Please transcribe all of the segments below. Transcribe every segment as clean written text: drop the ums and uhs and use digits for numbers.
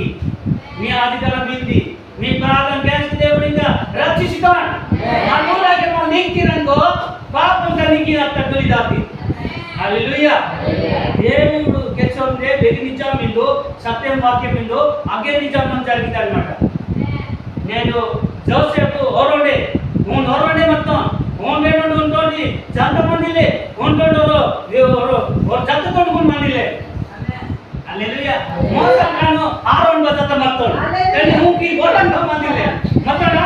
की मी अधिकार बिंदी मी प्रार्थना कैसे దేవుడిగా రక్షిస్తాడు మనోలాగే మనం నీకిరంగో పాపం కలిగి అత్తకలి దాతి హల్లెలూయా దేవుడు ಕೆಚ್ಚೊಂದೆ ಬೆಗಿನಿಜ ಮಿಂದು ಸತ್ಯ ವಾಕ್ಯ ಮಿಂದು ಅಗೆ ನಿಜ ಮನ್ జరిగింది అన్నమాట నేను జోసెఫ్ ಹೊರಡೆ ಹೊರಡೆ ಮತ್ತು ಹೊಂಡೆನೋಡು ಉಂಟೋಡಿ ಜಂತ ಮಂದಿಲೆ ಹೊಂಡೋಡರು ದೇವರು ಜಂತ ತೊಂಡ್ಕೊಂಡು ಮಂದಿಲೆ హల్లెలూయా మోస కాను ఆరోన్ బతత మత్తు తెని హూకి గోటన్ మందిలే మత్తడ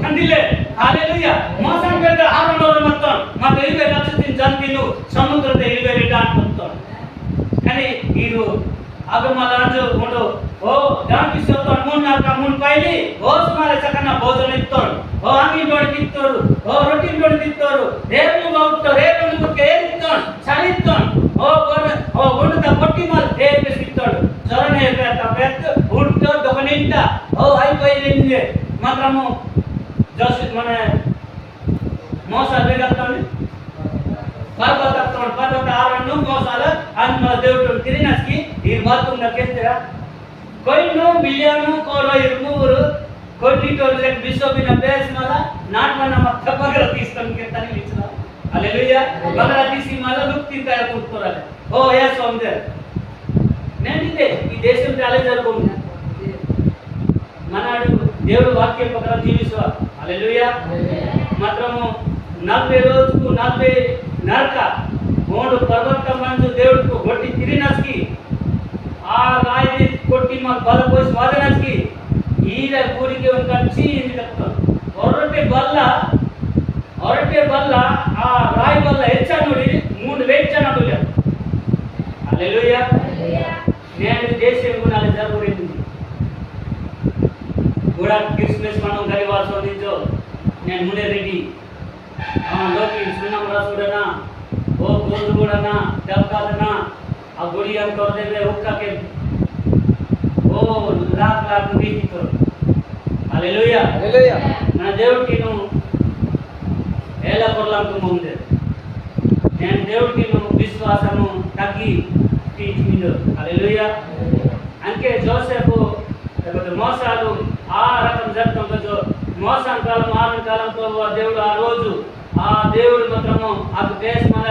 మందిలే హల్లెలూయా మోసం పెద్ద ఆరోన్ మత్తు ಮತ್ತೆ ಇವೆ ಲಕ್ಷಿನ ಜಂತಿನು ಸಮುದ್ರದ ಇವೆ ರಿಟಾನ್ ಮತ್ತు కానీ ఈరు అగమలాజు ఉండు ఓ దానికి సోతన్ మున్నాక మున్ పైలి ఓస్ మాల చకన భోజన ఇత్తోడు ఓ ఆమి డోడి తిత్తోడు ఓ రొట్టి డోడి తిత్తోడు రేపు బావుతో రేపు కేరిత్తోడు చలిత్తోడు ఓ గుండుత పొట్టి మాల రేపు తిత్తోడు జరనే పెద్ద ఉడ్తో దొకనింట ఓ అయిపోయింది మాత్రము జోసి మన మోస వేగత్తోని पर्वत आरण्य मौसाल अन्न देवटु तिरिनस्की ಈ ಮಾತುನ್ನ ಕೇಂದ್ರ ಕೊಯ್ನು ಬಿಲಿಯನು ಕೋರೋ ಇರ್ಮೂರು ಕೊಟ್ಟಿಟೋರ್ಲೆ ಬಿಸೋಬಿನ ಬೇಸ್ಮಲ ನಾಟ್ಮನ ಮತ್ತಪಗರ తీస్తాను ಕೇಂತಾನೆ ಲಿಚನ హల్లెలూయా బగర తీసి మల లుక్తి తయ కూర్తోరాలే ఓ యెస్ ఓందర్ నేనిదే ఈ దేశం చాలే జరుగుతుంది మనాడు దేవుడు వాక్యం ప్రకారం జీవిస్వ హల్లెలూయా మాత్రము 40 రోజుకు 40 నరక మూడు పర్వత మంజు దేవుడికి కొట్టి తిరినస్కి ఆ రాయి కొట్టి మా బల పోసి వాదనస్కి ఈర ఊరికి వచ్చి ఇందుకు ಹೊರಟೆ ಬಲ್ಲ ಆ ರಾಯಿ ಬಲ್ಲ ಹೆಚ್ಚ ನೋಡಿ 3 ವೇಚ ನೋಡಲ್ಲ హల్లెలూయా నేను దేశం గుణాలు జరుగుతుంది కూడా క్రిస్మస్ మనం గరివాస నిజో నేను మునే రెడీ లోకి సున్నం రాసుడనా ఓ గోందు కూడానా దబ్కాదనా ఆ గుడి అంతోదేవే ఉక్కకే ఓ లాక్ వీతితో హల్లెలూయా నా దేవుడికిను ఎలా కొర్లంకు ముందే నేను దేవుడికిను విశ్వాసము తగ్గి తీర్చిమిండు హల్లెలూయా అంకే జోసెఫ్ లేకపోతే మోసాలు ఆ రకం జరుగుతుందో మోసం కాలం ఆరు కాలంతో దేవుడు ఆ రోజు ఆ దేవుడు మాత్రము ఆ దేశ మన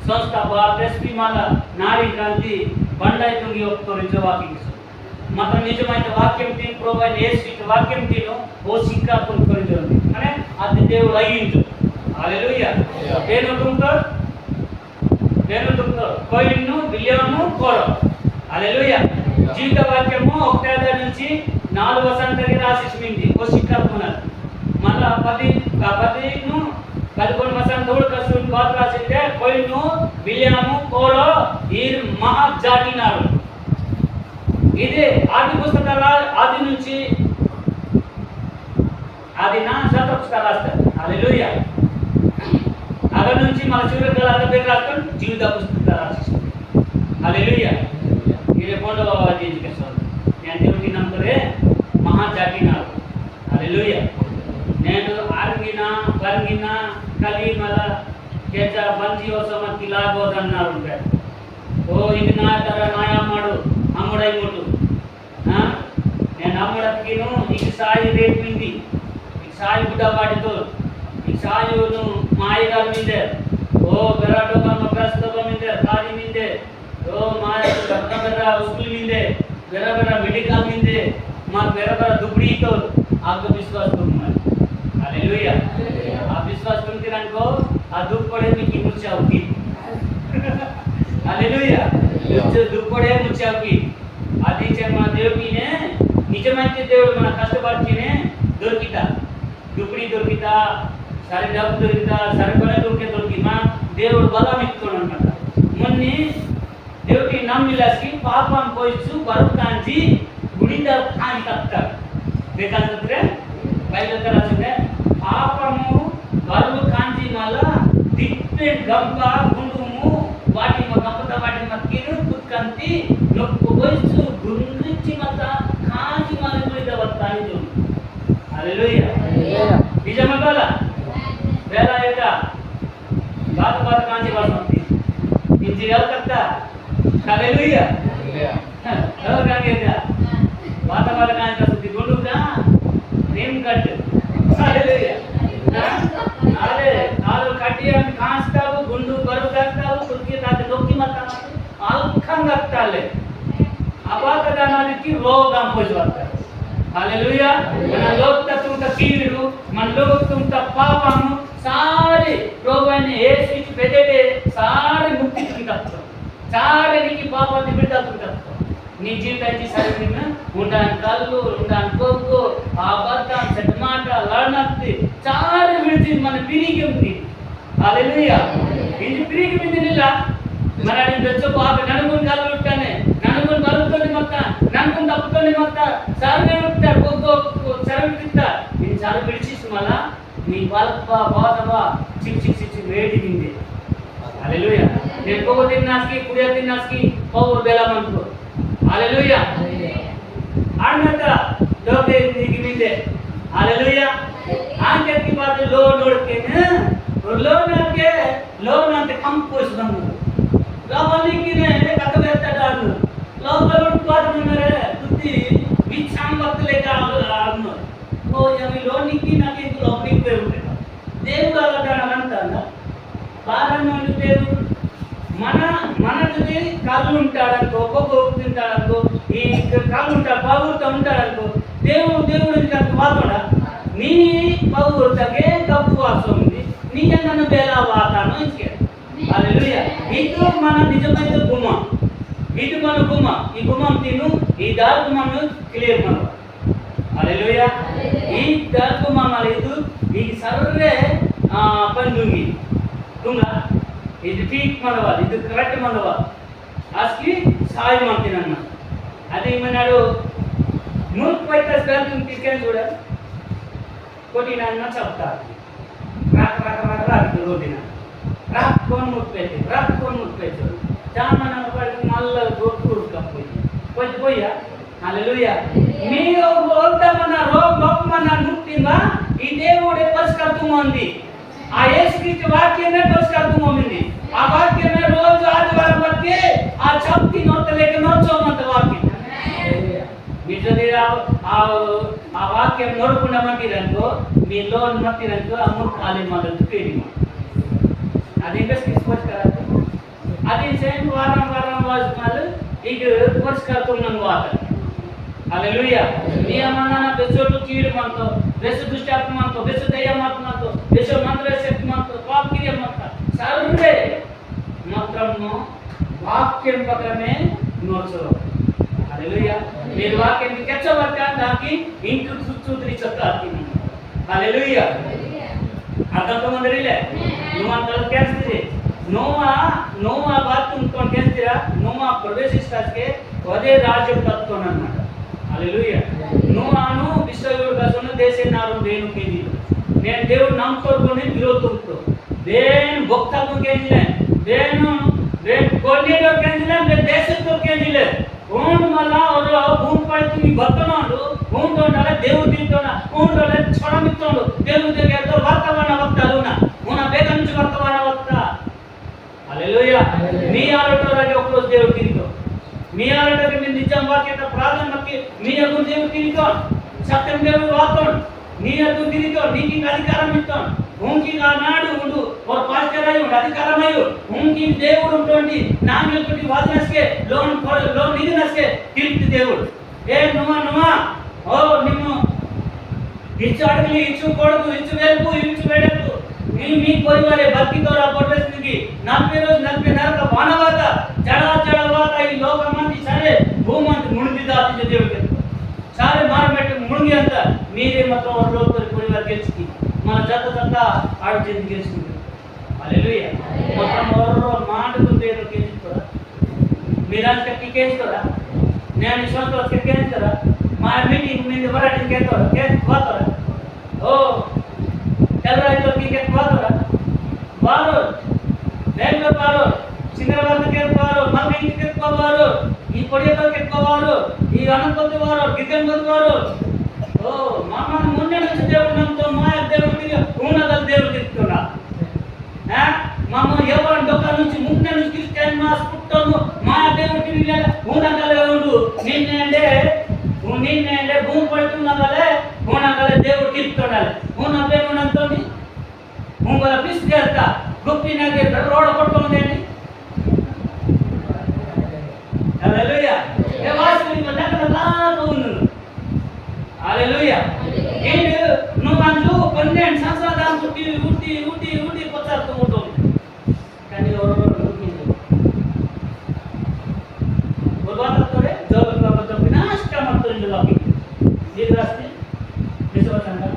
సంస్థ ఆ దేశి మన నారీ కాంతి బండై తుంగి ఒప్పుకొని వాక్యం మాత్రం నిజమైన వాక్యం తిని ప్రోవైన యేసు వాక్యం తిను ఓ సిక్కా తుంకొని జరుగుతుంది అనే అది దేవుడు అయ్యిండు హల్లెలూయా నేను తుంకో కొయిను బిలియను కోరో హల్లెలూయా జీవిత వాక్యము 1 నుంచి 4 వసంతకి రాసిసింది ఓ సిక్కా కొనాలి మళ్ళా 10 11 వసంత దూడ కసున్ బాత్ రాసితే కొయిను బిలియను కోరో ఈ మహా జాటినారు ఇది ఆది పుస్తకాల ఆది నుంచి ఆది నా శాత పుస్తకాలు రాస్తారు హల్లెలూయా అక్కడ నుంచి మన చివరి కాల పేరు రాస్తారు జీవిత పుస్తకాలు రాసిస్తారు హల్లెలూయా ఇది కొండవ ఎడ్యుకేషన్ నేను దేవుడికి నమ్మరే మహా జాటినారు హల్లెలూయా నేను ఆర్గినా బర్గినా కలిమల ಕೆಟ್ಟ ಬಂಜಿಯೋ ಸಮಕ್ಕೆ ಲಾಗೋದన్నారు ಓ ಈಗ ನಾ ತರ ನಾಯ ಮಾಡು ಅಮ್ಮಡೈ ಮುಟ್ಟು నేను అమ్మడకిను ಈಗ సాయి రేట్ మింది ಈಗ సాయి గుడ్డ వాడితో ಈಗ సాయును మాయగాల మిందే ఓ బెరాటోగా ప్రస్తవ మిందే తాడి మిందే ఓ మాయ బెర ఉస్కుల్ మిందే బెర మెడికల్ మిందే మా బెర దుబ్డీతో ఆగ విశ్వాస तुमने हालेलुया आप विश्वास तुमके रनको आ दुख पड़े में की मुचाओगी हालेलुया जो दुख पड़े मुचाओगी आदि चरमा देवकीने निजमाइते దేవుడు మన కష్టపడినే దొరికితా దుప్డి దొరికితా సరే డబ్బు దొరికితా సరిపడే దొరికి మా దేవుడు బలం ఇస్తాడు అన్నమాట మొన్ని దేవుడి నమ్మిలాసి పాపం పోయిచు బరుకాంచి గుడింద ఖాని కత్తా ಬೇಕಂದ್ರೆ ಬೈಬಲ್ ರಾಸಿದೆ పాపము బరువు కాంచి మల్ల దిప్పే గంప గుండుము వాటి గంపత వాటి మక్కిను కుక్కంతి నొక్కు పోయిచు గుండ్రించి మత కాంచి మల్ల గుడిద వస్తాని జో హల్లెలూయా నిజమగల వేలా ఏక బాత కాంచి వస్తుంది ఇంజియల్ కత్తా హల్లెలూయా హల్లెలూయా ఎవరు కాంగేదా వాళ్ళ కానీ శుద్ధి గుండుగా నేమ్ కట్టు అదే వాళ్ళు కట్టి కాస్తావు గుండు బరువు కట్టావు కుర్తి దాన్ని నొక్కి మొత్తం అల్కం కట్టాలి అపాతదానానికి రోగం పోయి వస్తారు. హల్లెలూయా. మన లోకతుంట కీడు మన లోకతుంట పాపము సారి ప్రభుని యేసు పెదటే సారి ముక్తి తింటారు సారి నీకి పాపాన్ని విడుదల నీ జీవితానికి సరిగ్గిన ఉండాలని కళ్ళు ఉండాలని కొవ్వు అబద్ధం చెడ్డ మాట లడనత్తి సారి విడిచి మన పిరికి ఉంది. హల్లెలూయా. ఇది పిరికి మిందినిలా మన ಬೆಚ್ಚ ಪಾಪ ನನಗೊಂದು ಕಾಲು ಬಿಡ್ತಾನೆ ನನಗೊಂದು ಬರುತ್ತದೆ ಮತ್ತ ನನಗೊಂದು ತಪ್ಪುತ್ತದೆ ಮತ್ತ ಸಾರನೆ ಬಿಡ್ತಾರೆ ಒಬ್ಬ ಸರಬಿಡ್ತ ನೀನು ಸಾರ ಬಿಡಿಸಿಸ್ ಮಲ నీ బల్ప బాధవ చిక్ చిక్ చిక్ వేడి నింది. హల్లెలూయా. నేను కొవ్వు తిన్నాస్కి కుడియ తిన్నాస్కి పౌర్ బెలమంతో. హల్లెలూయా. అన్నత లోకే దిగి నిందే. హల్లెలూయా. ఆంకెకి బాత లో నోడ్కేనే లోన్ అంటే కంపోజ్ బందు లోపలికి కథ పెడతాడు లోపల ఉత్పాదనరే తుత్తి విచ్చాం భక్తులేక ఆడును ఓ అవి లోనికి నాకు ఇంత లోపలికి పోయి ఉంటాడు దేవుడు అలాంటి అంటాడా బాగా దేవుడు మనది కాళ్ళు ఉంటాడనుకో ఒక్కొక్క తింటాడనుకో ఈ కాళ్ళు ఉంటాడు బాగుతా ఉంటాడనుకో దేవుడు ఎందుకు వాతాడా నీ బాగుతాకే కప్పు వాసం ఉంది నీ నన్ను బేలా వాతాను ఇంకే. హల్లెలూయా. ఇది మన నిజమైన గుమ్మం ఇది మన గుమ్మం ఈ గుమ్మం తిను ఈ దారి గుమ్మను క్లియర్ మన. హల్లెలూయా. ఈ దారి గుమ్మం లేదు ఈ సర్వే పండుంగి తుంగా ఇది ठीक మనవా ఇది కరెక్ట్ మనవా ఆస్కి సాయి మంతినన్న అది ఏమన్నాడు మూర్ఖ పైతస్ గంతుని తీసుకొని చూడ కొట్టినన్న చెప్తారు రాక రోదిన రాక్కొని ముట్పెట్టు జామన పడి మల్ల గోకుడు కప్పోయి పోయా. హల్లెలూయా. మీరు ఓల్తమన రోగమన ముట్టిందా ఈ దేవుడే పరిష్కరిస్తుంది. ఆ యేసుక్రీస్తు వాక్యమే పరిష్కరిస్తుంది. ఆ వాక్యమే రోజు ఆదివారం వస్తే ఆ చప్తి నొత్తలేక నొచ్చోమంత వాక్యం ఆ వాక్యం నోడకుండా మట్టిరనుకో మీ లోన్ మట్టిరనుకో అమ్ముడు ఖాళీ మొదలు పేరు అది ఇంట్రెస్ట్ తీసుకోవచ్చు కదా. అది సేమ్ వారం వాళ్ళు ಈಗ ವರ್ಷಕರ್ತುನ್ನ ವಾತ. హల్లెలూయా. నియమన బెసోటు కీడు మంతో బెసు దుష్టాత్మ మంతో బెసు దయ్య మంతో బెసు మంత్ర శక్తి మంతో పాపకియ మంత సర్వే మాత్రము వాక్యం ప్రకారమే నోచో. హల్లెలూయా. మీరు వాక్యం కెచ్చవర్క దాకి ఇంకు సుత్రి చెప్తారు. హల్లెలూయా. అర్థం మందిరిలే నువ్వు అంత కేస్తిరి నోవా బాత్రూమ్ తో కేస్తిరా నోవా ప్రవేశిస్తాకే అదే రాజ్యం తత్వం అన్నమాట. హల్లెలూయా. నోవాను విశ్వగురు గసను దేశనారు దేను కేది నేను దేవుడు నామతోని విరోధంతో దేన్ భక్తకు కేదిలే దేను కోడిడో కేదిలే దేశతో కేదిలే ఓన్ మల్ల ಅವರು ಭೂಮಿ ಪಡ್ತಿ ಬರ್ತನಾಡು ಓಂಡೋಡಲ ದೇವರು ತಿಂತೋನ ಓಂಡೋಡಲ ಛಡ ಮಿತ್ತೋಂಡು ದೇವರು ತೆಗೆದು ವರ್ತಮಾನ ವಕ್ತಾಲುನ ಓನ ಬೇಗ నుంచి ವರ್ತಮಾನ ವಕ್ತಾ. హల్లెలూయా. మీ ఆలోటోరాಗೆ ఒక్కరోజు దేవుడు తిరిగో మీ ఆలోటోకి మీ నిజం వాక్యత ప్రార్థనకి మీ అగు దేవుడు తిరిగో సత్యం దేవుడు వాతోన్ నీ అగు తిరిగో నీకి అధికారం ఇస్తాం ఉనికి నాడు ఉండు ఒక పాస్టర్ అయి ఉండు అధికారం అయి ఉనికి దేవుడు ఉంటుంది నాంగల్కి వాదనస్కే లోన్ నిధినస్కే తిరిగి దేవుడు ఏ నువ్వా ఓ నిన్ను ఇచ్చు అడుగులు ఇచ్చు కొడుకు ఇచ్చు వేలుపు ఇచ్చు వేడపు మీ పరివారే భక్తితో పట్టేసింది 40 రోజు 40 నరక వానవాత జడవాత ఈ లోకమంది సరే భూమంతి మునిగి దాచి దేవుడు సారే మారబెట్టి మునిగి అంత మీరే మాత్రం ఒక లోకరి పరివార గెలిచి మన జత ఆడు గెలుచుకుంటారు. హల్లెలూయా. మొత్తం ఎవరో మాటకుంటే గెలుచుకోరా మీరంతా కేసుకోరా నేను సంవత్సరాలు కేసుకోరా మా మీటింగ్ మీద వరాటి కేసుకోరా ఓ తెల్లరాయితో కేసుకోరా వారు బెంగళూరు వారు సికింద్రాబాద్ కేసుకోవారు మళ్ళీ ఇంటికి కేసుకోవారు ఈ పొడియతో కేసుకోవారు ఈ అనంతపతి వారు గిద్దెంపతి వారు ఓ మామ ముందే నుంచి దేవుడు నమ్ముతో మాయ దేవుడికి ఉన్నత దేవుడు చెప్తున్నా మమ్మ ఎవరు డొక్క నుంచి ముందే నుంచి క్రిస్టియన్ మాస్ పుట్టము మాయ దేవుడికి ఉన్నత దేవుడు నిన్నంటే ನೀನೆ ಭೂಮಿ ಪಡ್ಕೊಂಡಾಗಲೇ ಹೂನಾಗಲೇ ದೇವ್ರು ಕಿತ್ತೊಂಡಾಲೆ ಹೂನಂತೆ ಹೂನಂತೋನಿ ಹೂಂಗಲ ಪಿಸ್ ಕೇಳ್ತಾ ಗುಪ್ಪಿನಾಗೆ ರೋಡ್ ಕೊಟ್ಕೊಂಡೇನಿ హల్లెలూయా ఏ వాస్తవిక దగ్గరలా ఉంది హల్లెలూయా ఏంటి నువ్వు అంటూ 12 సంవత్సరాల దాకా ఊటి పొచ్చారుతూ ఉంటుంది కానీ ఎవరు बोलवातोरे जब बाबा तो विनाश का मत तो लॉकिंग ये रास्ते जैसे बताना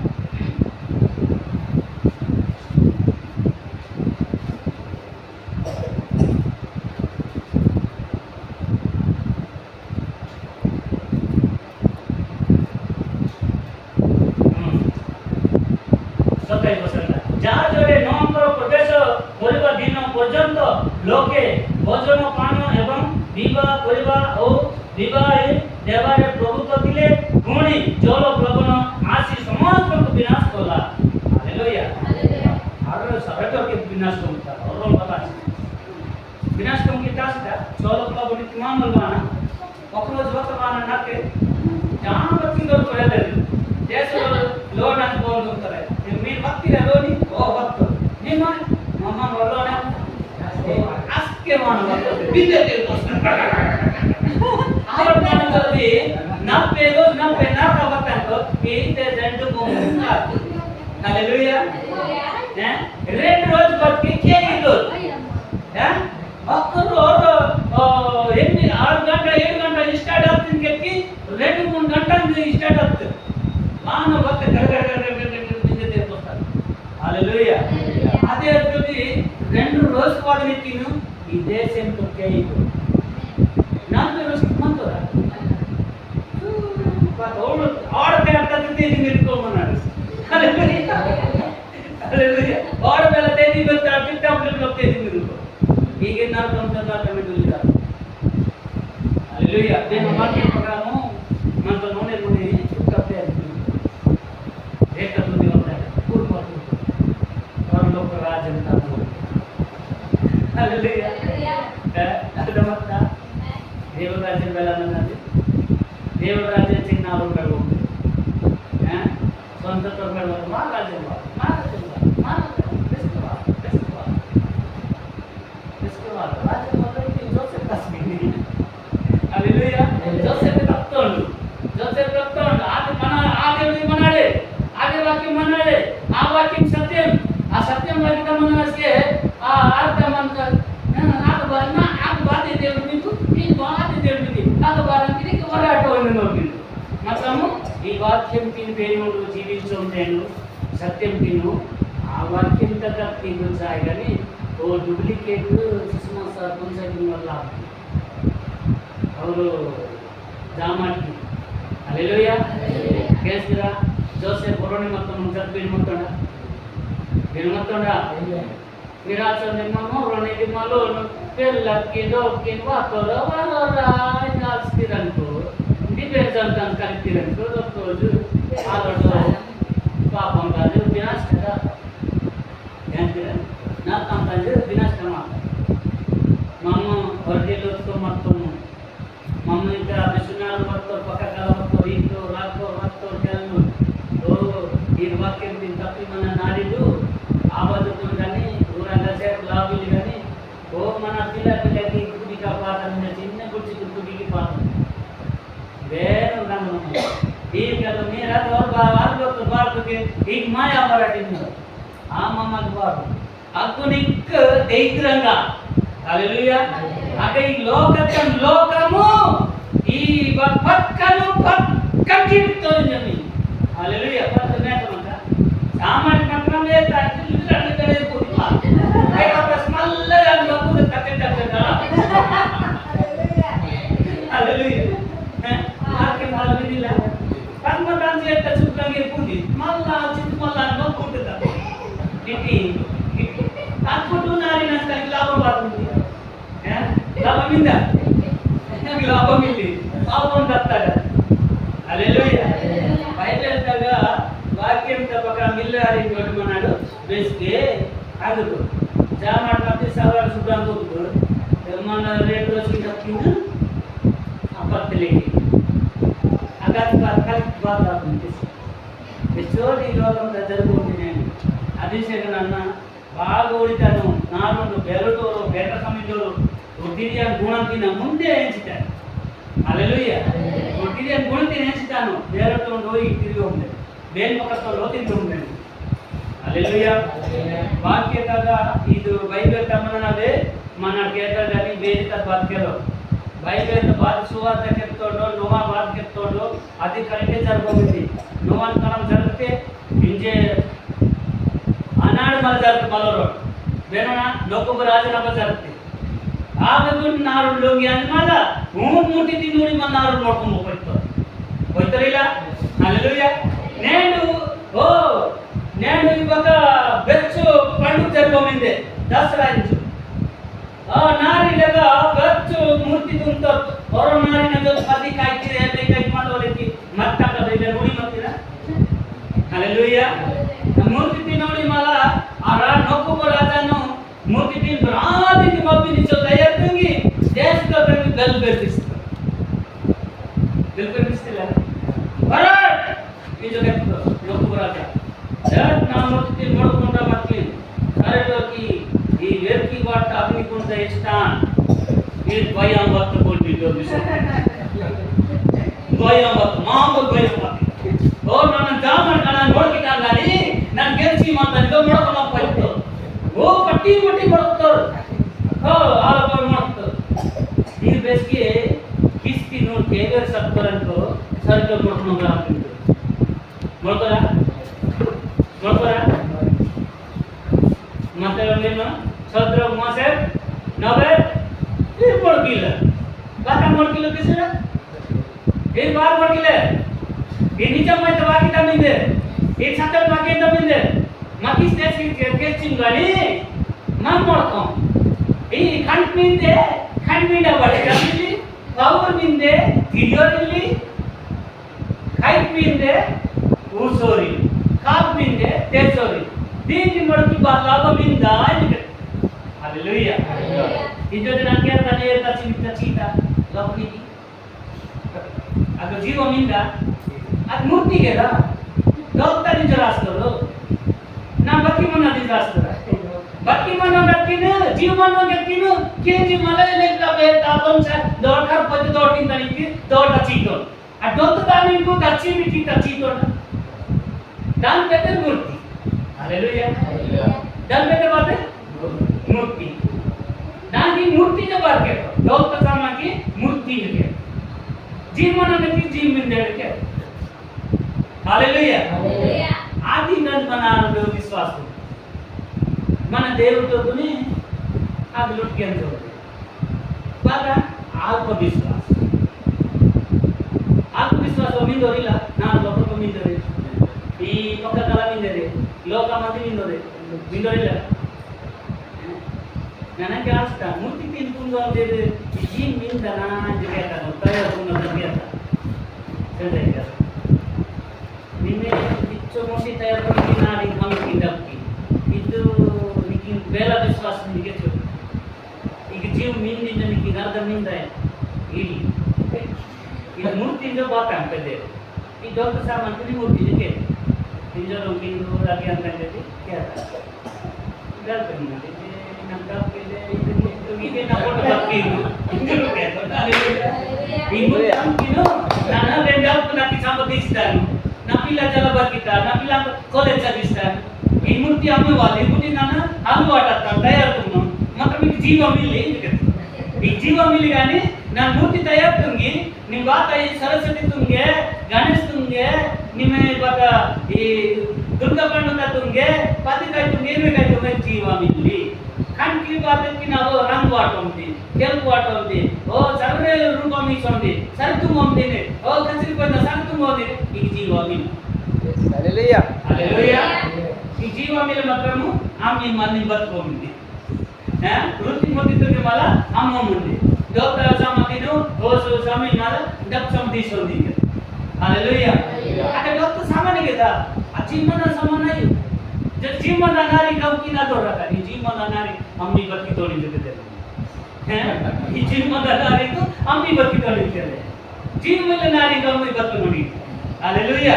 सताई बसंता जा जोरे नवंबर प्रवेश होलिबा दिन पर्यंत लोके भोजन पान एवं विवाह करिबा ओ विवाहे देवारे प्रभुत्व दिले पुणी जल प्लवन आसी समस्त को विनाश कला हालेलुया आरो सबट के विनाश करता और पता विनाश कम की तास्ता जल प्लवन तमाम मलवाना पकड़ो जोतवाना नाके जहां बच्ची दर करे जैसे लोन अन बोल करे मीन भक्ति रे लोनी ओ भक्त नी मन मम्मा बोलोना आस्के मान भक्त बिंदे ते और मानवी नब्बे ना का बताओ इनते जंडू मुंगा हालेलुया हैं रेड रोज बट के क्या ही रोज हैं अक्कर और एनी 6 गंटा 7 गंटा स्टार्ट అవుతుంది కి 2-3 గంటలు స్టార్ట్ అవుతుంది మాన భక్తి గడగడగడగడగడ పోతారు हालेलुया అదే వచ్చి 2 రోజు వాడిని తిను ఈ దేశం తొక్కేయదు ನಾನು ಮಂತೋರ ಬಾತೋಳು ಆಡತೆ ಅಂತಂತೆ ಇದು ನಿರ್ಕೋಮನಾಡು ಹಾಲೆಲೂಯಾ ಹಾಲೆಲೂಯಾ ಆಡಬೇಲ ತೇದಿ ಬರ್ತಾ ಟಿಕ್ ಟಾಕ್ ಲೋಕ್ತೆ ಇದು ನಿರ್ಕೋ ಈಗ ನಾವು ತಂತನ ಕಮೆಂಟ್ ಇಲ್ಲ ಹಾಲೆಲೂಯಾ ದೇವ ವಾಕ್ಯ ಪ್ರಕಾರ ಮಂತ ನೋನೆ ನೋಡಿ ಕಪ್ಪೆ ಏಕತ್ತು ದಿವಸ ಪೂರ್ವ और लोग राज जनता हालेलूया ಅದಮತ್ತ ದೇವರಾಜ್ಯ ಬೆಳನನ್ನది ದೇವರಾಜ್ಯ ಚಿನ್ನಾರು ಬೆಳವು ಸ್ವಂತ ಬೆಳವು ಮಹಾರಾಜ್ಯ సత్యం ఆ సత్యం వాక్యం మనస్కే ఆ అర్థం అంత నాకు బాధ దేవుడు మీకు బాధ దేవుడికి నాకు బాధకి పోరాటం ఉంది మాత్రము ఈ వాక్యం తిని పేరుడు జీవించుంటేను సత్యం తిను ఆ వాక్యం తగ్గ తిను చాయ్ కానీ ఓ డూప్లికేట్ సుష్మా సార్ కొంచెం వల్ల ಅವರು ಜಾಮಾಟಿ హల్లెలూయా కేస్రా జోసెఫ్ బొరోని మొత్తం ముందు బిల్మొట్టండ విరాచండి మమ్మో రోనేది malo పెళ్ళకి దోకిన్ వాతోర వరరా నాస్తిరంతో డిపెండెంట్ కలిపిరంతో రోజు ఆలోడు పాపం కాదు వినాశ కదా ఏంటి నా కంపల్సరీ వినాశ కమా మమ్మ వర్దిలోతో మొత్తం మమ్మ ఇంకా విశ్వనాథ భక్తులు పక్కకాల భక్తులు ఇంట్లో రాకో భక్తులు కేళ్ళు ఓ ఈ వాక్యం దీని తప్పి మన నాడిలు ఆబద్దులు కానీ ఊరంగా సేపు లాభులు కానీ ఓ మన పిల్లకి గుడికి పాఠం చిన్న గుడికి పాఠం వేరు ఈ కదా మీరా వాళ్ళు బార్పుకి ఈ మాయా మరాఠీ ఆ మమ్మకి బారు అగ్గునిక్ దైత్రంగా హల్లెలూయా అక ఈ లోకము ఈ పక్కన జీవితం హల్లెలూయా పక్కనేటమంట సామాన్య పక్కనే తాకిలే కొడుతా అయితే స్మల్లగా లోకు తక్కెటగా హల్లెలూయా ఆకే మాలవిదిలా పద్మదాన్ చేత చుట్టంగి పుంది మల్లా చిత్తు మల్లా నొక్కుంటదా ఇటి అనుకుంటున్నారని నాకు లాభం పడుతుంది లాభం ఇందా నాకు లాభం ఇది పాపం తప్పాడు హల్లెలూయా బైబిల్ తగా వాక్యం తప్పక మిల్లారి కొట్టుకున్నాడు బెస్కే ఆగుడు జామాట్ మధ్య సవాల్ శుభ్రం కొట్టుకో మన రేట్ రోజు తప్పింది అపత్తలేకి అగత్త బాగా అనిపిస్తుంది. ఎಷ್ಟో ఈ లోకంలో జరుగుతుంది. నేను అభిషేకం అన్న బాగా ఓడితాను నాలుగు బెరటోరు బెట కమిటోరు ఒత్తిడియాన్ని గుణం తిన ముందే ఎంచుతాను. హల్లెలూయా. ఒత్తిడియాన్ని గుణం తిని ఎంచుతాను. బెరటోడు ఈ తిరిగి ఉంది ಬೇನ್ ಪಕ್ಕದ ತಿಂದು హల్లెలూయా. వాక్యతగా ఇది బైబిల్ తమ్మనదే మన కేతదని ಬೇರೆ ತ ವಾಕ್ಯలో బైబిల్ బాత్ సువార్త చెప్తాడో నోవా బాత్ చెప్తాడో అది కరెక్టే జరుగుతుంది. నోవాన్ కాలం జరిగితే ఇంజే అనాడు మళ్ళీ జరుగుతుంది. మళ్ళీ ಬೇನೋಣ ಲೋಕೊಬ್ಬ ರಾಜನೊಬ್ಬ ಜరుగుతుంది. ಆಗದು ನಾರು ಲೋಗಿ అని మళ్ళా మూటి తినుడి మన నారు ನೋಡ್ಕೊಂಡು ಹೋಗ್ತಾರಿಲ್ಲ. హల్లెలూయా. నేను ఇವಾಗ ಬೆಚ್ಚು పండుగ జరగమిందే దసరా ಇಂಚು ನಾರಿದಾಗ ಬೆಚ್ಚು ಮೂರ್ತಿ ತುಂಬ್ತ ಹೊರ ನಾರಿನ ಜೊತೆ ಪದಿ ಕಾಯ್ತಿದೆ ಕೈ ಮಾಡೋದಕ್ಕೆ ಮತ್ತಾಕದ ಇದೆ ನೋಡಿ ಮತ್ತಿರ. హల్లెలూయా. ಮೂರ್ತಿ ತಿನ್ನೋಡಿ ಮಲ ಆರ ನೊಕ್ಕುಬ ರಾಜನು ಮೂರ್ತಿ ತಿನ್ ರಾದಿನಿ ಮಬ್ಬಿನಿ ಚೋ ತಯಾರಂಗಿ ದೇಶದ ತಂಗಿ ಬೆಲ್ ಬೆರ್ತಿಸ್ತ ಬೆಲ್ ಬೆರ್ತಿಸ್ತಿಲ್ಲ ಬರಟ್ ಈ ಜೊತೆ ನೊಕ್ಕುಬ ರಾಜ ಜಟ್ ನಾ ಮೂರ್ತಿ ತಿನ್ ನೋಡ್ಕೊಂಡ ಮತ್ತೆ ಕರೆದೋಗಿ ಈ ವೇರ್ಕಿ ವಾಟ ಅಗ್ನಿಕುಂಡ ಇಷ್ಟಾನ್ ಈ ಭಯಂ ವತ್ತು ಕೊಟ್ಟಿದ್ದು ವಿಷಯ ಭಯಂ ವತ್ತು ಮಾಮೂಲು ಭಯಂ ವತ್ತು ಓ ನನ್ನ ಜಾಮನ್ ಕಣ ನೋಡ್ಕಿಟ್ಟಾಗ ಗಾಡಿ ನಾನು ಗೆಲ್ಸಿ ಮಾತಾಡಿದ್ದು ನೋಡ್ಕೊಂಡಪ್ಪ ಇತ್ತು ಓ ಪಟ್ಟಿ ಪಟ್ಟಿ ಕೊಡ್ತಾರೆ ಆಲಪ ಮಾಡ್ತಾರೆ. ಈ ಬೇಸಿಗೆ ಕಿಸ್ತಿ ನೋಡಿ ಕೇಗರ್ ಸತ್ತರಂತೂ ಸರ್ಕಲ್ ಮಾಡ್ಕೊಂಡು ಹಾಕಿದ್ರು ನೋಡ್ತಾರ ನೋಡ್ತಾರ ಮತ್ತೆ ಏನು ಸದ್ರ ಮಾಸೆ ನವೆ ಏನು ಮಾಡ್ಕಿಲ್ಲ ಬಾಕ ಮಾಡ್ಕಿಲ್ಲ ಕಿಸರ ಏನು ಬಾರ್ ಮಾಡ್ಕಿಲ್ಲ ये नीचे में तो बाकी तब मिले एक साथ बाकी तब मिले माकी स्टेज के चिंगानी मन मोड़ता हूँ ये खंड मिंदे बड़े कमिली पावर मिंदे वीडियो मिली खाइट मिंदे ऊसोरी काप मिंदे तेजोरी दीन की मर्की बात लाभ मिंदा हालेलुया. इधरजना क्या तने तचीता लपनी अगर जीव मिंदा ಅದು ಮೂರ್ತಿಗೆಲ್ಲ ದೌತ ನಿಜ ರಾಸ್ತಾರು ನಾ ಬಕ್ಕಿ ಮನ ನಿಜ ರಾಸ್ತಾರ ಬಕ್ಕಿ ಮನ ಗಕ್ಕಿನ ಜೀವನ ಗಕ್ಕಿನ ಕೆಜಿ ಮಲೆ ಲೆಕ್ಕ ಬೇಟ ಬಂಸ ದೊಡ್ಡ ಪದ ದೊಡ್ಡಿಂದ ನಿಂತಿ ದೊಡ್ಡ ಚೀಟೋ ಆ ದೊಡ್ಡ ದಾನಿಗೂ ಕಚ್ಚಿ ಬಿಟ್ಟಿ ಚೀಟೋ ದಾನ್ ಬೇಟೆ ಮೂರ್ತಿ. హల్లెలూయా. ದಾನ್ ಬೇಟೆ ಬಾತೆ ಮೂರ್ತಿ ನಾಗಿ ಮೂರ್ತಿ ಗೆ ಬಾರ್ के ದೌತ ಸಾಮಾಗಿ ಮೂರ್ತಿ ಗೆ ಜೀವನ ಗಕ್ಕಿ ಜೀವ ಮಿಂದೆ के హల్లెలూయా. ఆది మన విశ్వాసం మన దేవుడితోనే అది లుట్కేంతో బాగా ఆత్మవిశ్వాసం మిందోరిಲ್ಲ ನಾನು ಲೋಕ ಮಿಂದೋರಿ ಈ ಪಕ್ಕ ಕಲ ಮಿಂದೋರಿ ಲೋಕ ಮಂದಿ ಮಿಂದೋರಿಲ್ಲ ನನಗೆ ಆಸ್ತ ಮೂರ್ತಿ ತಿನ್ಕೊಂಡು ಅಂದ್ರೆ ಈ ಮಿಂದನ ಜಗತ್ತ ತಯಾರು ಜಗತ್ತ ಸರಿಯಾಗಿ ನಿನ್ನೆ ಇಚ್ಚು ಮೋಸಿ ತಯಾರು ಮಾಡಿ ನಾಡಿ ಹಮ್ಮಿಂದಪ್ಪಿ ಇದು ನಿಮಗೆ ಬೇಲ ವಿಶ್ವಾಸ ನಿಮಗೆ ಈಗ ಜೀವ ಮೀನಿಂದ ನಿಮಗೆ ಅರ್ಧ ಮೀಂದ ಇಲ್ಲಿ ಇದು ಮೂರ್ತಿಯಿಂದ ಬಾತ ಅಂತದೆ ಈ ದೊಡ್ಡ ಸಾಮಾನು ನೀವು ಮೂರ್ತಿಗೆ ಇಂಜರು ಮೀನು ರಾಗಿ ಅಂತ ಹೇಳಿ ಕೇಳ್ತಾರೆ ಹೇಳ್ತೇನೆ ನಮ್ಮ ತಪ್ಪಿದೆ ಇದು ನಾವು ಬಾಕಿ ಇದು ಈ ಮೂರ್ತಿನು ನಾನು ರೆಂಡಾಲ್ಕು ನಾಕಿ ಸಂಬಂಧಿಸಿದ್ದಾನು నా పిల్ల జలబర్కితా నా పిల్ల కాలేజ్ చదివిస్తాను ఈ మూర్తి అమ్మేవాళ్ళు ఈ మూర్తి నాన్న అలవాటు తయారుతున్నాం మాత్రం మీకు జీవం మిల్లి ఈ జీవం మిల్లి కానీ నా మూర్తి తయారుతుంది నీ బాత ఈ సరస్వతి తుంగే గణేష్ తుంగే నిమే బాత ఈ దుర్గా పండుగ తుంగే పతికాయ తుంగే ఏమేకాయ తుంగే జీవం మిల్లి కంటి బాతకి ನಾವು ರಂಗ್ ವಾಟ ఉంది ಕೆಂಪು ವಾಟ ఉంది ಓ ಸರ್ವೇ ರೂಪ ಮೀಸೊಂದಿ ಸರ್ತು ಮೊಂದಿನೆ ಓ ಕಸಿರಿ ಬಂದ ಸರ್ತು ಮೊಂದಿನೆ ಈ ಜೀವ ಮಿಲ್. హల్లెలూయా. హల్లెలూయా. ఈ జీవ మిల్ మాత్రము ఆమె మన్ని బతుకోమింది వృత్తి మొత్తితోనే మళ్ళ అమ్మ ఉంది దోత సమాధిను ఓసు సమీ మళ్ళ డబ్ సంధిస్తుంది. హల్లెలూయా. అక్కడ దోత సమానే కదా ఆ జీవన సమానయు जीवन नारी कब की ना तो रखा ये जीवन नारी अम्मी बत्ती तोड़ी देते हैं ये जीवन नारी को अम्मी बत्ती तोड़ी देते हैं जीवन नारी को अम्मी बत्ती तोड़ी. హల్లెలూయా.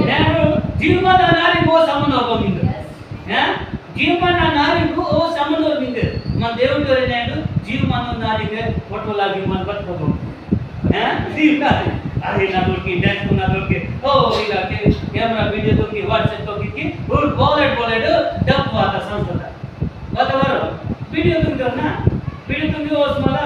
నేను ಜೀವನ ನಾರಿಗೂ ಸಂಬಂಧ ಹೋಗಿದ್ದು ಜೀವನ ನಾರಿಗೂ ಓ ಸಂಬಂಧ ಹೋಗಿದ್ದು మన దేవుడు ఎవరైనాడు జీవమాన నారిగే ఫోటోలాగి మన బతుకోదు अरे ना दोकी डांस ना दोकी ओ इला के कैमरा वीडियो दोकी व्हाट्सएप दोकी की और बोलेड डब वाला संस्था बतवर वीडियो तुम करना वीडियो तुम जो उस मला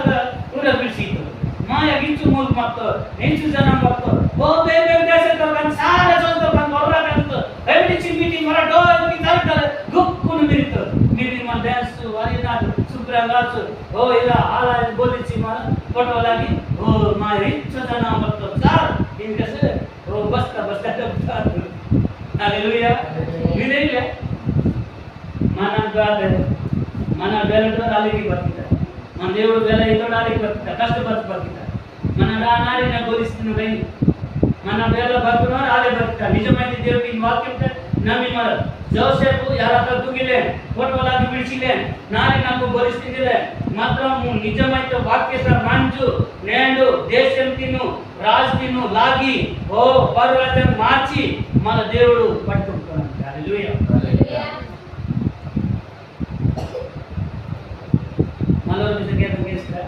पूरा बिल्सी तो माया गिंचु मूल मत नेंचु जन मत ओ बे जैसे तो कन सारे संस्था कन बोलरा कन तो एवरी मीटिंग मरा डोर की तार गुक्कुन मिरितो मिरि मन डांस वाली ना सुब्रंगाच ओ इला आला बोलिची मन फोटो लागी ओ मा रिच जन मत चार इनके से ओ बस्ता डबता हालेलुया विनेले మన బెలతో రాలికి బతికిట మన దేవుడు బెల ఇతో రాలికి బతికిట కష్టపడి బతికిట మన నారిన గోలిస్తున్న రై మన బెల బతుకున రాలి బతికిట నిజమైన దేవుడి వాక్యం నమ్మి మర జోసెఫ్ యారక దుగిలే ఫోటోలాగి విడిచిలే నారినకు గోలిస్తుందిలే మాత్రం నిజమైన వాక్యత మంజు నేను దేశం తిను రాజు తిను లాగి ఓ పర్వతం మార్చి మన దేవుడు పట్టుకుంటాడు హల్లెలూయా హల్లెలూయా मालूर में से क्या तुम किस का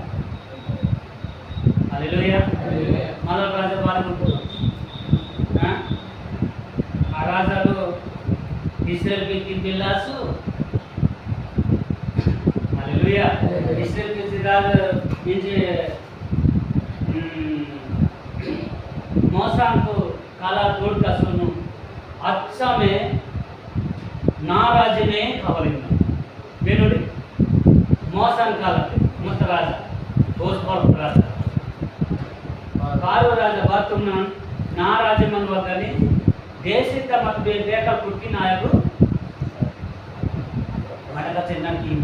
हालेलुया मालूर राजा बाल को हाँ आराजा लो इस्राएल के तीन बिल्लासु हालेलुया इस्राएल के सिराज नीचे मौसम को काला तोड़ का सुनो अच्छा में नाराज में खबर है बेनोड़ी मौसम काल मुस्तराज ओस्पोल राजा कारो राजा बातुमन ना राजा मन वगनी देशित मत बेका कुट्टी नायकु मडका चेन्ना की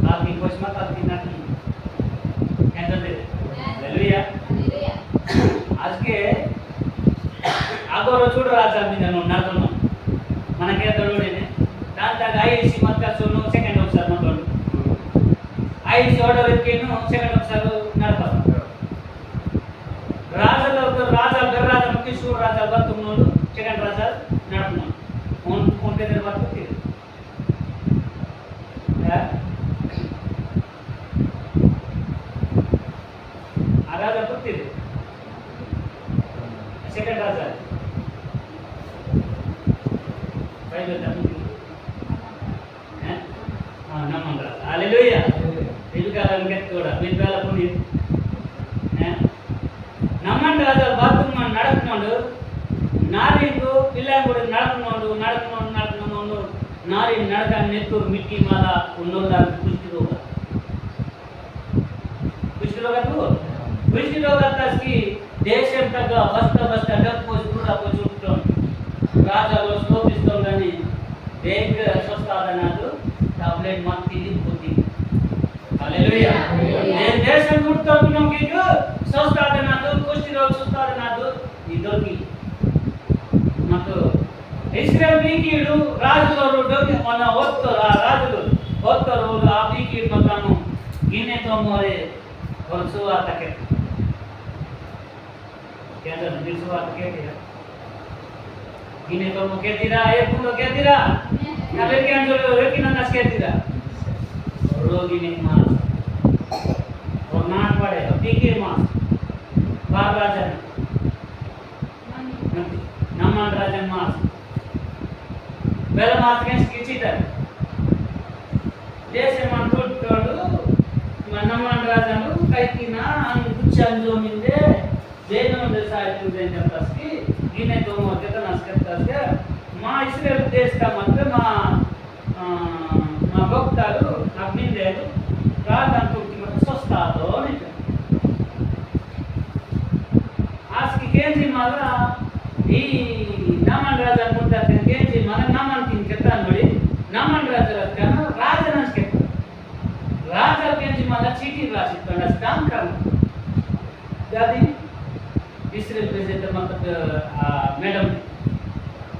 काकी कोस्मा काकी ना की ఏంటంటే హల్లెలూయా आज के आगोरो చూడు రాజా మీద ఉన్నాడును మనకే తోడునే దాంట్లో ఐసి మత సును సెకండ్ ఒకసారి మనోడు ఐసి ఆర్డర్ ఎక్కేను సెకండ్ ఒకసారి నడపాలి రాజాల రాజా గర్రాజా ముఖ్యశ్వర రాజా బతుకున్నాడు సెకండ్ రాజా నడుపున్నాడు ఫోన్ పేద బతుకుతుంది ఆ రాజా బతుకుతుంది సెకండ్ రాజా నమ్మండి హల్లెలూయా ఇల్కాలం కెత్తోడా బిడ్డల పుని నమ్మండి రాజా బాత్రూమ్ నడుపున్నాడు నారీకు పిల్లలు నడుపున్నాడు నారీ నడక నెత్తూరు మిట్టి మాల ఉన్నోళ్ళ కుష్టి రోగకి దేశం తగ్గ బస్త డబ్బు కూడా చూపుతాం రాజాలో స్తోపిస్తాం కానీ దేనికి స్వస్థాదనాలు టాబ్లెట్ మాకు తిరిగిపోతుంది హల్లెలూయా నేను దేశం గుర్తున్నాం మీకు స్వస్థాదనాలు కుష్టి రోగ స్వస్థాదనాలు ఇదొకి మాకు ఇస్రాయేల్ బీకీడు రాజులు డొగి మన రాజులు ఆ బీకీడు మతాను గిన్నె తోమోరే సువార్త कहते विश्वास कहते हैं गिने तो वो कहती रहा एक पूरा कहती रहा ना लेके अंजो लेकिन नस कहती रहा रोगी नहीं मास और नाट पड़े अभी के मास बार राजन नमन राजन मास पहला मास कैसे किसी तरह जैसे मन टूट करो नमन राजन कहीं की ना कुछ अंजो मिले देनो देसायतु देन जबतस्की गिने तो मोके तो नस्कतस्के मा इस्राएल देश का मतलब मा भक्तालु अग्निदेव प्रार्थना करती मतलब सस्ता तो नहीं आज की केंद्री माला ई नमन राजा मुद्दा केंद्री माला नमन तीन कहता नोड़ी नमन राजा रखता ना राजा नस कहता राजा केंद्री माला चीटी राशि तो नस्तान कर दादी इस्राएल प्रेसिडेंट मतलब मैडम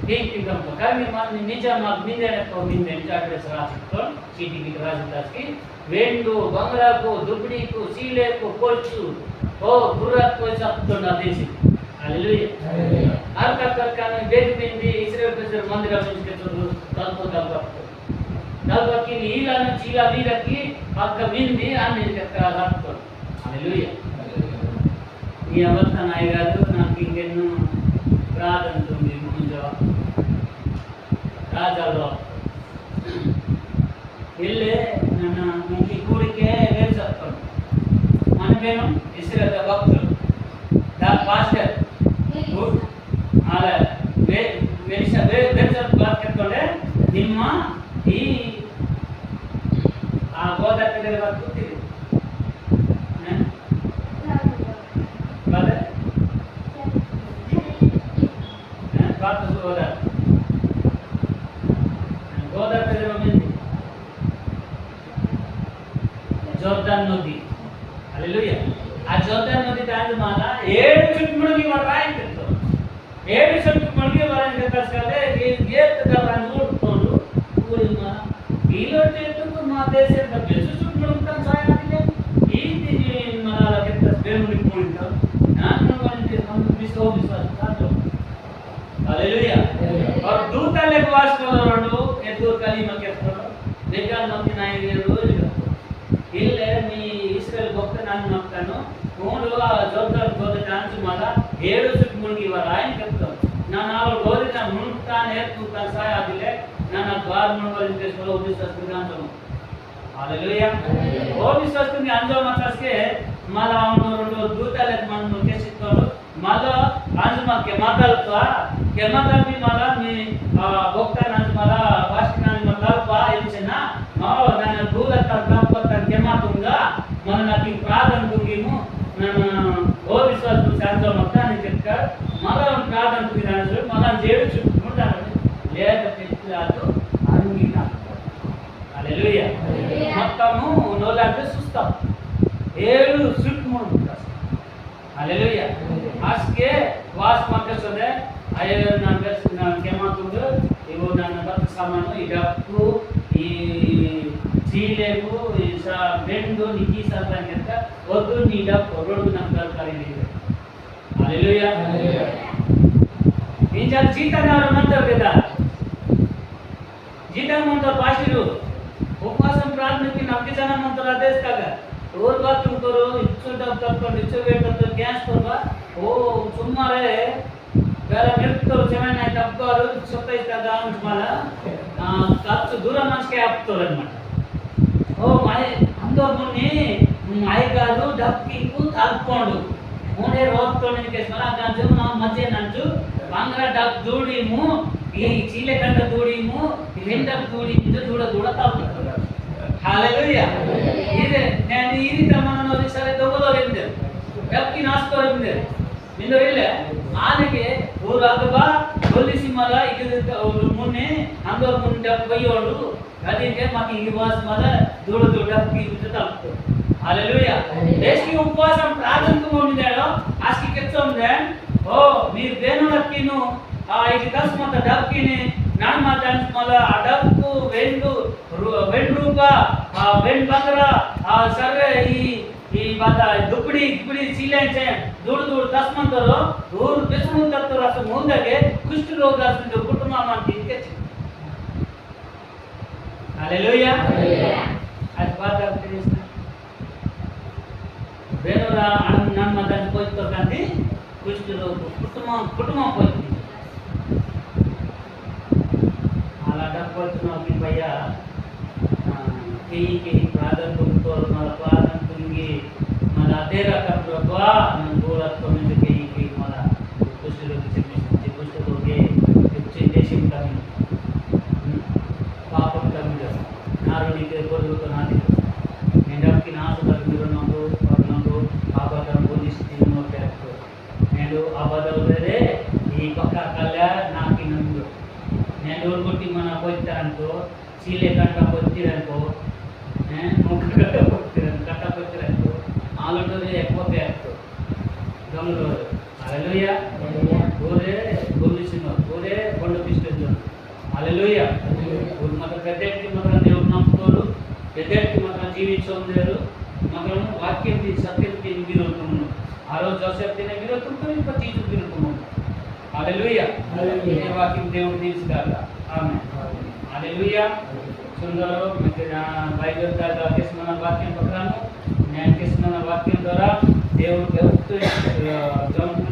एक एकदम काय मी माननी निजा माग मिंदे को मिंदे चार्टर्स रासितो चीटी की राजदास की वेंडो बंगला को दुबड़ी को सीले को कोचू ओ गुरत को सब तो ना देसी हालेलुया ಅರ್ಕಕ್ಕನ್ನು ಬೇರೆ ಬಿಂದಿ ಇಸ್ರೇಲ್ ಪ್ರಜರ ಮಂದಿರ ಮುಂಚಿಕೆತ್ತರು ತಲ್ಪ ದಲ್ಬಕ್ಕಿ ಈಲನ್ನು ಚೀಲ ನೀರಕ್ಕಿ ಅಕ್ಕ ಬಿಂದಿ ಅನ್ನಕ್ಕೆ ಹಾಕ್ತಾರೆ. హల్లెలూయా. ఈ అవస్థ నాయగారు నాకు ఇంకెన్నో ప్రార్థంతుంది ముందు రాజాలో వెళ్ళి నన్ను ఇంటి కూడికే వేరు చెప్తాను. మనమేను ఇస్రాయేల్ భక్తులు దా పాస్టర్ ಅಲ್ಲ ಬೇರೆ ನಿಮ್ಮ ಈ ಆ ಗೋದಾಟದಲ್ಲಿ ಬರ್ತೀರಿ ಗೋದಾಟದಲ್ಲಿ ಬಂದಿದೆ ಜೋರ್ದಾನ್ ನದಿ. హల్లెలూయా. ఆ జోర్దాన్ నది దాని మాల 7 చుట్టుముడికి వరాయింది. 7 చుట్టుముడికి వరాయింది కసలే గేట్ గరాన్ ఊడుతోడు ఊరిమా ఈలోటే ఎందుకు మా దేశం దగ్గర చుట్టుముడుతాం సాయాదిలే ఈ దిని మాల కెత్త దేవుని పోయిందో ನಾನು ಬಂದೆ ನಮ್ಮ ವಿಶ್ವಾಸ ಸಾಧ್ಯ. హల్లెలూయా. और दूतले ವಾಸನವರು ಎದ್ದು ಕಲಿಮಕ್ಕೆ ದೇಗಾನ ನಮ್ಮಿ ನಾಯಿಗಳು ಇಲ್ಲ మీ ఇస్రాయేల్ భక్త ನಾನು నమ్ముతాను ఓన్లు ఆ జోర్దాన్ గోదాటానికి మాల 7 చుట్టుముడికి వరాయని చెప్తాం. నా 4 గోదిన మునుతానే నేర్చుకుంటాను సాయాదిలే ನನ್ನ ದ್ವಾರ ಮುಳುಗಲಿಂದ ವಿಶ್ವಾಸಕ್ಕೆ ಅಂಜೋ. హల్లెలూయా. ఓ విశ్వాసಕ್ಕೆ అంజో మాత్రస్కే మళ్ళా ಅವನು 2 దూతలకు మనం కేసిస్తాడు. మళ్ళా అంజు మనకి మాట్లాడుతా కెమతమి మళ్ళా మీ భక్త నాకు మళ్ళా వాస్తినాని మళ్ళా ఇచ్చినా ನನ್ನ ದೂರತ್ತ ತಪ್ಪತ್ತ ಕೆಮಾತುಂಗ మన నాకు ప్రార్థన తుంగిము ನನ್ನ ఓ విశ్వాసం శాంతం మొత్తం అని చెప్తారు. మళ్ళా ప్రార్థన తుంగినాను మళ్ళా చేడు చుట్టుకుంటాను లేక పెట్టులాదు అంగినా. హల్లెలూయా. మొత్తము నోలాంటి చూస్తాం 7 చుట్టుముడుతాం. హల్లెలూయా. ఆస్కే వాస్ మక్కసదే అయ్యో నాకు ಕೆಮಾತುಂಗ ఇవో ನನ್ನ భక్త సామాను ఈ డప్పు ఈ చీలేకు ఈ బెండు నికి సంతంత వద్దు నీ డప్పు రోడ్డు నాకు దొరకాలి. హల్లెలూయా. ఏం చేయాలి జీతన్నారు అంటారు కదా జీతం అంటారు పాస్టరు ఉపవాసం ప్రార్థనకి నమ్మి జనం అంటారు అదేస్తాగా रोज बात तुम करो इच्छो तब तब कर इच्छो वेट तो गैस करवा ओ सुमारे ಬೇರೆ ನಿರ್ತು ಸೆವೆನ್ ನೈಟ್ ಅಪ್ಕೋರು 27 ಗಾಂಸ್ ಮಾಲ ಕಚ್ಚು ದೂರ ಮನಸ್ಕೆ ಅಪ್ತೋರ ಅన్నమాట. ಓ ಮೈ ಅಂದೋ ಮುನ್ನಿ ಮೈಗಾರು ಡಬ್ಕಿಕು ತಾಲ್ಕೊಂಡು ಮೂನೇ ರೋಗ್ತೋ ನಿನಗೆ ಸ್ಮರ ಗಾಂಜು ನಾ ಮಜೆ ನಂಜು ಬಾಂಗ್ರ ಡಬ್ ದೂಡಿಮು ಈ ಚೀಲೆ ಕಂಡ ದೂಡಿಮು ಹಿಂಡ ದೂಡಿಮು ದೂಡ ದೂಡ ತಾಲ್ಕೊಂಡು. హల్లెలూయా. ఇది నేను ఈ ರೀತಿ ಮನನೋದಿ ಸರಿ ತಗೊಳ್ಳೋರಿಂದ ಡಬ್ಕಿ ನಾಸ್ಕೋರಿಂದ ನಿಂದು ಇಲ್ಲ ಆನೆಗೆ ಊರಾಗಬಾ ಹೋಲಿಸಿ ಮಲ ಇದು ಮುನ್ನೆ ಅಂದೋರ್ ಮುಂದೆ ಬೈಯೋಳು ಅದಕ್ಕೆ ಮಾಕಿ ಈ ವಾಸ್ ಮಲ ದೂಡ ದೂಡ ಡಬ್ಕಿ ಬಿಟ್ಟು. హల్లెలూయా. దేశకి ఉపవాసం ప్రార్థనకు మొండిదాడో ఆస్కి కెచ్చొందే ఓ మీరు దేనులకిను ఆ ఇది దస్మత డబ్కిని ನಾನು ಮಾತಾಡ್ಸ್ ಮಲ ಅಡಕ್ಕು ವೆಂಡು ವೆಂಡ್ರೂಪ ಆ ವೆಂಡ್ ಬಂದ್ರ ಆ ಸರ್ರೆ ಈ ಬಾದ ದುಪ್ಪಡಿ ಗಿಪ್ಪಡಿ ಸೀಲೆಂಚೆ ದೂರ ದೂರ ತಸ್ಮಂತರು ದೂರ ಬೆಸಮು ತತ್ತರ ಅಸ ಮುಂದಗೆ ಕುಷ್ಠ ರೋಗ ಅಸಂತ ಕುಟುಂಬ ಮಾಡ್ತಿ ಕೆಚ್ಚಿ. హల్లెలూయా. ಅದು ಬಾದ ತಿಳಿಸ್ತ ಬೇನೋರ ನನ್ನ ಮಾತಾಡ್ಸ್ ಹೋಯ್ತು ಕಂದಿ ಕುಷ್ಠ ರೋಗ ಕುಟುಂಬ ಹೋಯ್ತು. की भैया कहीं प्रार्थना तुमको मला प्रार्थना तुम्ही मला दे रखा प्रभु मैं बोला तो मैं कहीं मला कुछ लोग से कुछ लोग कुछ देशिम कमी पापम कमी नारुनी के बोलो तो ना दे मैं की नासु कर दिरो नंदो और नंदो बाबा का बोली स्थिति में क्या तो मैं लो आबाद रे ಈ ಪಕ್ಕ ಕಲ್ಯ ನಾಕಿ ನಂದು నేను డోర్ కొట్టి మన పోయితారనుకో చీలే కట్ట పొత్తిరనుకో కట్ట పొత్తిరనుకో ఆలోటోరే ఎక్కువ పేరు గమలో. హల్లెలూయా. ఊరే గోలిసినో ఊరే కొండ పిస్టో. హల్లెలూయా. ఊరు మాత్రం పెద్దకి మాత్రం దేవుడు నమ్ముకోరు పెద్దకి మాత్రం జీవించోందేరు మాత్రం వాక్యం సత్యం విరోధం ఆ రోజు జోసెఫ్ తినే విరోధం 25 విరోధం. హల్లెలూయా. ఈ వాక్యం దేవుడు తీసుకాక. ఆమేన్. హల్లెలూయా. सुंदर बाइबल का किस्म वाक्य पकड़ानो न्याय किस्म वाक्य द्वारा देव जम